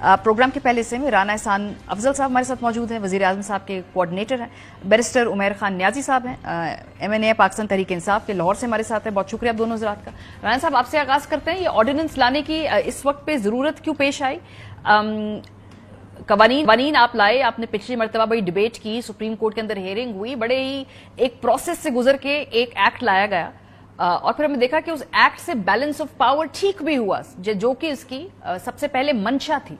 Programme के पहले से में राना एहसान अफजल साहब हमारे साथ मौजूद हैं, वज़ीर आज़म साहब के कोऑर्डिनेटर हैं, बैरिस्टर उमैर खान न्याजी साहब हैं, MNA पाकिस्तान तहरीक इंसाफ के लाहौर से हमारे साथ हैं। बहुत शुक्रिया आप दोनों हज़रात का। राना साहब, आपसे आगाज़ करते हैं, ये ऑर्डिनेंस लाने की इस वक्त पे ज़रूरत क्यों पेश आई? कवानीन आप लाए, आपने पिछली मरतबा बड़ी डिबेट की, सुप्रीम कोर्ट के अंदर हियरिंग हुई, बड़े ही एक प्रोसेस से गुजर के एक एक्ट लाया गया और फिर हमने देखा कि उस एक्ट से बैलेंस ऑफ पावर ठीक भी हुआ जो कि इसकी सबसे पहले मंशा थी।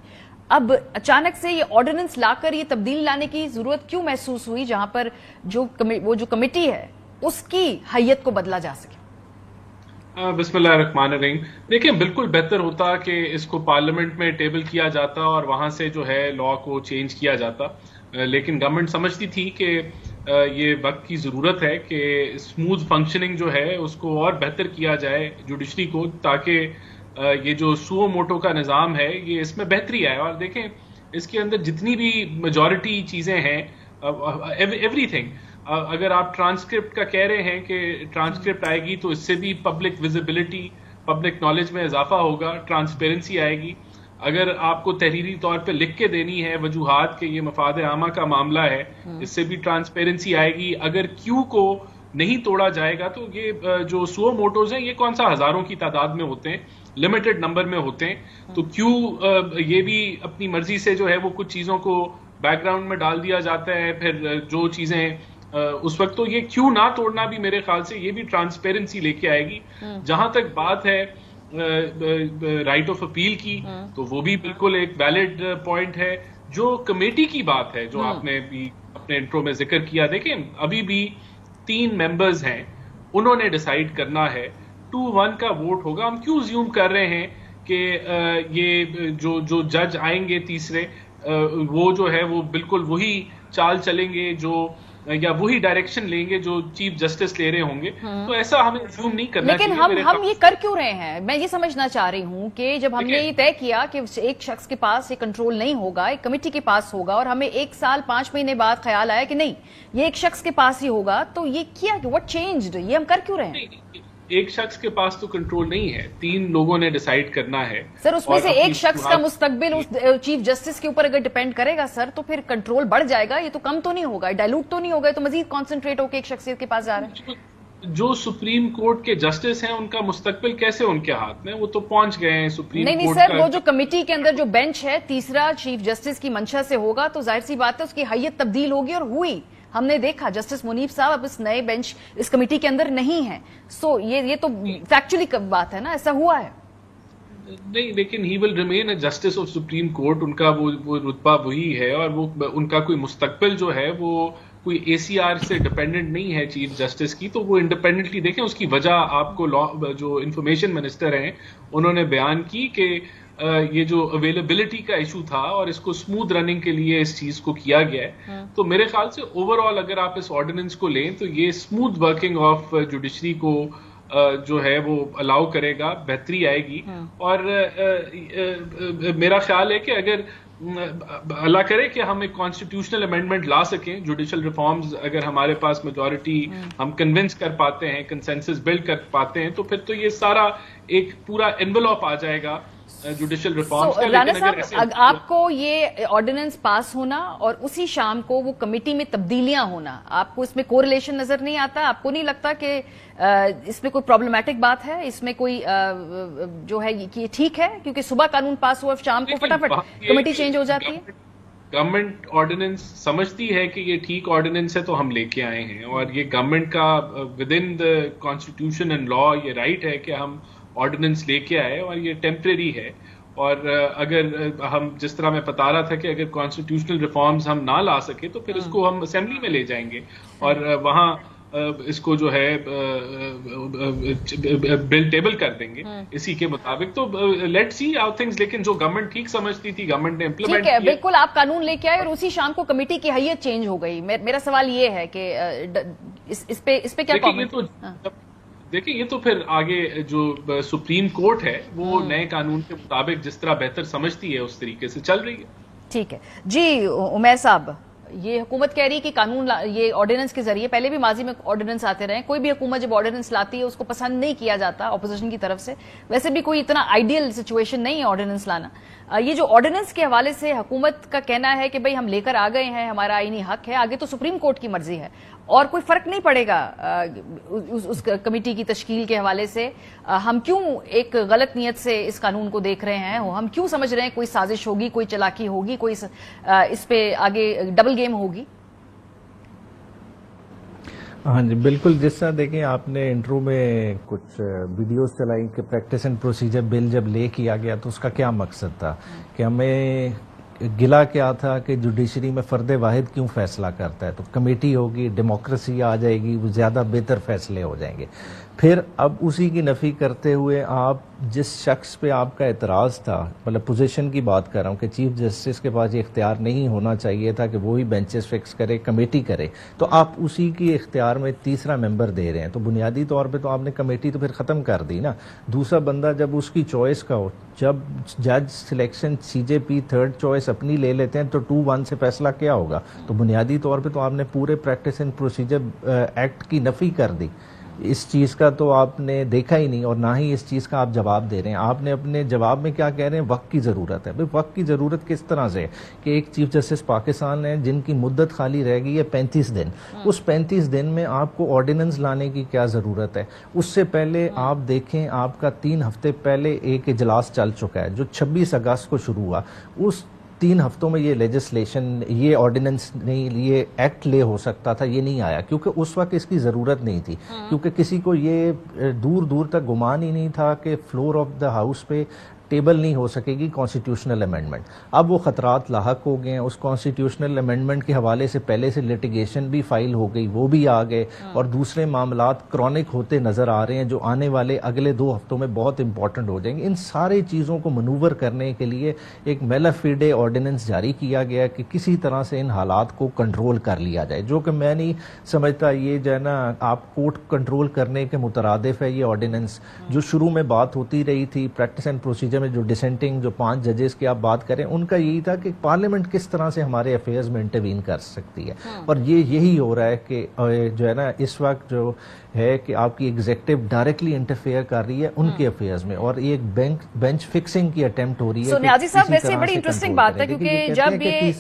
अब अचानक से ये ऑर्डिनेंस लाकर ये तब्दीली लाने की जरूरत क्यों महसूस हुई, जहां पर वो जो कमेटी है उसकी हैयत को बदला जा सके? बिस्मिल्लाहिर्रहमानिर्रहीम। देखिए, बिल्कुल बेहतर होता कि इसको पार्लियामेंट में टेबल किया जाता और वहां से जो है लॉ को चेंज किया जाता, लेकिन गवर्नमेंट समझती थी कि ये वक्त की ज़रूरत है कि स्मूथ फंक्शनिंग जो है उसको और बेहतर किया जाए जुडिशरी को, ताकि ये जो सुओ मोटो का निज़ाम है ये इसमें बेहतरी आए। और देखें, इसके अंदर जितनी भी मेजॉरिटी चीज़ें हैं, एवरीथिंग, अगर आप ट्रांसक्रिप्ट का कह रहे हैं कि ट्रांसक्रिप्ट आएगी तो इससे भी पब्लिक विजिबिलिटी, पब्लिक नॉलेज में इजाफा होगा, ट्रांसपेरेंसी आएगी। अगर आपको तहरीरी तौर पे लिख के देनी है वजूहात के ये मफाद आमा का मामला है, इससे भी ट्रांसपेरेंसी आएगी। अगर क्यू को नहीं तोड़ा जाएगा तो ये जो सुओ मोटोज हैं ये कौन सा हजारों की तादाद में होते हैं, लिमिटेड नंबर में होते हैं, तो क्यू ये भी अपनी मर्जी से जो है वो कुछ चीजों को बैकग्राउंड में डाल दिया जाता है। फिर जो चीजें उस वक्त, तो ये क्यू ना तोड़ना भी मेरे ख्याल से ये भी ट्रांसपेरेंसी लेके आएगी। जहां तक बात है राइट ऑफ अपील की, तो वो भी बिल्कुल एक वैलिड पॉइंट है। जो कमेटी की बात है जो आपने भी अपने इंट्रो में जिक्र किया, देखें अभी भी 3 मेंबर्स हैं, उन्होंने डिसाइड करना है, 2-1 का वोट होगा। हम क्यों ज्यूम कर रहे हैं कि ये जो जज आएंगे तीसरे, वो जो है वो बिल्कुल वही चाल चलेंगे जो या वही डायरेक्शन लेंगे जो चीफ जस्टिस ले रहे होंगे, तो ऐसा हमें ज्यूम नहीं करना चाहिए। लेकिन हम ये कर क्यों रहे हैं? मैं ये समझना चाह रही हूं कि जब हमने ये तय किया कि एक शख्स के पास ये कंट्रोल नहीं होगा, एक कमेटी के पास होगा, और हमें 1 साल 5 महीने बाद ख्याल आया कि नहीं ये एक शख्स के पास ही होगा, तो ये किया, व्हाट चेंज्ड? ये हम कर क्यों रहे हैं? एक शख्स के पास तो कंट्रोल नहीं है, 3 लोगों ने डिसाइड करना है। सर, उसमें से एक शख्स का मुस्तकबिल उस चीफ जस्टिस के ऊपर अगर डिपेंड करेगा सर, तो फिर कंट्रोल बढ़ जाएगा, ये तो कम तो नहीं होगा, डाइल्यूट तो नहीं होगा, तो मजीद कॉन्सेंट्रेट होकर एक शख्सियत के पास जा रहा है। जो सुप्रीम कोर्ट के जस्टिस हैं उनका मुस्तकबिल कैसे उनके हाथ में, वो तो पहुंच गए हैं सुप्रीम कोर्ट। नहीं सर, वो जो कमेटी के अंदर जो बेंच है, तीसरा चीफ जस्टिस की मंशा से होगा, तो जाहिर सी बात है उसकी हैयत तब्दील होगी, और हुई। हमने देखा जस्टिस मुनीब साहब अब इस नए बेंच, इस कमेटी के अंदर नहीं है। सो ये तो फैक्चुअली बात है ना, ऐसा हुआ है। नहीं, लेकिन he will remain a justice of supreme court, उनका वो रुतबा वही है, और वो उनका कोई मुस्तकबिल जो है वो कोई ACR से डिपेंडेंट नहीं है चीफ जस्टिस की, तो वो इंडिपेंडेंटली देखें। उसकी वजह आपको जो इंफॉर्मेशन मिनिस्टर हैं उन्होंने बयान की कि ये जो अवेलेबिलिटी का इशू था और इसको स्मूथ रनिंग के लिए इस चीज को किया गया है। तो मेरे ख्याल से ओवरऑल अगर आप इस ऑर्डिनेंस को लें तो ये स्मूथ वर्किंग ऑफ जुडिशरी को जो है वो अलाउ करेगा, बेहतरी आएगी। और मेरा ख्याल है कि अगर अल्लाह करे कि हम एक कॉन्स्टिट्यूशनल अमेंडमेंट ला सकें, जुडिशल रिफॉर्म्स, अगर हमारे पास मेजॉरिटी हम कन्विंस कर पाते हैं, कंसेंसस बिल्ड कर पाते हैं, तो फिर तो ये सारा एक पूरा एनवेलप आ जाएगा जुडिशल रिफॉर्म्स का। राना साहब, आपको ये ऑर्डिनेंस पास होना और उसी शाम को वो कमेटी में तब्दीलियां होना, आपको इसमें कोरिलेशन नजर नहीं आता? आपको नहीं लगता कि इसमें कोई प्रॉब्लमैटिक बात है, इसमें कोई जो है कि ठीक है, क्योंकि सुबह कानून पास हुआ, शाम को फटाफट कमेटी चेंज हो जाती है? गवर्नमेंट ऑर्डिनेंस समझती है कि ये ठीक ऑर्डिनेंस है तो हम लेके आए हैं, और ये गवर्नमेंट का with in the constitution and law ये राइट है कि हम ऑर्डिनेंस लेके आए, और ये टेम्परेरी है। और अगर हम, जिस तरह मैं बता रहा था कि अगर कॉन्स्टिट्यूशनल रिफॉर्म्स हम ना ला सके तो फिर इसको हम असेंबली में ले जाएंगे और वहां इसको जो है बिल टेबल कर देंगे इसी के मुताबिक। तो लेट्स सी हाउ थिंग्स। लेकिन जो गवर्नमेंट ठीक समझती थी गवर्नमेंट ने इम्प्लीमेंट किया। बिल्कुल, आप कानून लेके आए और उसी शाम को कमेटी की हैयत चेंज हो गई। मेरा सवाल ये है कि इस पे क्या कमेंट? देखिए, ये तो फिर आगे जो सुप्रीम कोर्ट है वो नए कानून के मुताबिक जिस तरह बेहतर समझती है उस तरीके से चल रही है। ठीक है जी। उमैर साहब, یہ حکومت کہہ رہی ہے کہ قانون یہ آرڈیننس کے ذریعے، پہلے بھی ماضی میں آرڈیننس آتے رہے، کوئی بھی حکومت جب آرڈیننس لاتی ہے اس کو پسند نہیں کیا جاتا اپوزیشن کی طرف سے. ویسے بھی کوئی اتنا آئیڈیل سچویشن نہیں ہے آرڈیننس لانا. یہ جو آرڈیننس کے حوالے سے حکومت کا کہنا ہے کہ بھئی ہم لے کر آ گئے ہیں، ہمارا آئینی حق ہے، آگے تو سپریم کورٹ کی مرضی ہے اور کوئی فرق نہیں پڑے گا اس کمیٹی کی تشکیل کے حوالے سے. ہم کیوں ایک غلط نیت سے اس قانون کو دیکھ رہے ہیں؟ ہم کیوں سمجھ رہے ہیں کوئی سازش ہوگی، کوئی چلاکی ہوگی، کوئی اس پہ آگے ڈبل گیم ہوگی؟ ہاں جی بالکل. جس طرح دیکھیں آپ نے انٹرو میں کچھ ویڈیوز چلائی کہ پریکٹس اینڈ پروسیجر بل جب لے کیا گیا تو اس کا کیا مقصد تھا، کہ ہمیں گلا کیا تھا کہ جوڈیشری میں فرد واحد کیوں فیصلہ کرتا ہے، تو کمیٹی ہوگی، ڈیموکریسی آ جائے گی، وہ زیادہ بہتر فیصلے ہو جائیں گے. پھر اب اسی کی نفی کرتے ہوئے آپ جس شخص پہ آپ کا اعتراض تھا، مطلب پوزیشن کی بات کر رہا ہوں کہ چیف جسٹس کے پاس یہ اختیار نہیں ہونا چاہیے تھا کہ وہی بینچز فکس کرے، کمیٹی کرے، تو آپ اسی کی اختیار میں تیسرا ممبر دے رہے ہیں. تو بنیادی طور پہ تو آپ نے کمیٹی تو پھر ختم کر دی نا. دوسرا بندہ جب اس کی چوائس کا ہو، جب جج سلیکشن سی جے پی تھرڈ چوائس اپنی لے لیتے ہیں تو 2-1 سے فیصلہ کیا ہوگا؟ تو بنیادی طور پہ تو آپ نے پورے پریکٹس اینڈ پروسیجر ایکٹ کی نفی کر دی. اس چیز کا تو آپ نے دیکھا ہی نہیں اور نہ ہی اس چیز کا آپ جواب دے رہے ہیں. آپ نے اپنے جواب میں کیا کہہ رہے ہیں؟ وقت کی ضرورت ہے. بھئی وقت کی ضرورت کس طرح سے کہ ایک چیف جسٹس پاکستان ہے جن کی مدت خالی رہ گئی ہے 35 دن. اس 35 دن میں آپ کو آرڈیننس لانے کی کیا ضرورت ہے؟ اس سے پہلے آپ دیکھیں آپ کا 3 ہفتے پہلے ایک اجلاس چل چکا ہے جو 26 اگست کو شروع ہوا. اس 3 ہفتوں میں یہ لیجسلیشن، یہ آرڈیننس نہیں، یہ ایکٹ لے ہو سکتا تھا، یہ نہیں آیا کیونکہ اس وقت اس کی ضرورت نہیں تھی. کیونکہ کسی کو یہ دور دور تک گمان ہی نہیں تھا کہ فلور آف دا ہاؤس پہ ٹیبل نہیں ہو سکے گی کانسٹیٹیوشنل امینڈمنٹ. اب وہ خطرات لاحق ہو گئے ہیں. اس کانسٹیٹیوشنل امینڈمنٹ کے حوالے سے پہلے سے لٹیگیشن بھی فائل ہو گئی، وہ بھی آ گئے، اور دوسرے معاملات کرونک ہوتے نظر آ رہے ہیں جو آنے والے اگلے 2 ہفتوں میں بہت امپورٹنٹ ہو جائیں گے. ان ساری چیزوں کو منور کرنے کے لیے ایک میلا فیڈے آرڈیننس جاری کیا گیا کہ کسی طرح سے ان حالات کو کنٹرول کر لیا جائے، جو کہ میں نہیں سمجھتا یہ جو ہے نا آپ کورٹ کنٹرول کرنے کے مترادف ہے. یہ آرڈیننس جو شروع میں بات ہوتی رہی تھی پریکٹس اینڈ پروسیجر میں، جو ڈسینٹنگ جو 5 ججز کی آپ بات کریں، ان کا یہی تھا کہ پارلیمنٹ کس طرح سے ہمارے افیئرز میں انٹروین کر سکتی ہے. اور یہی ہو رہا ہے کہ جو ہے نا اس وقت جو ہے کہ آپ کی ایگزیکٹو ڈائریکٹلی انٹرفیئر کر رہی ہے ان کے افیئرز میں، اور ایک بینچ فکسنگ کی اٹیمپٹ ہو رہی ہے. نیازی صاحب ویسے بڑی انٹرسٹنگ بات ہے کیونکہ جب یہ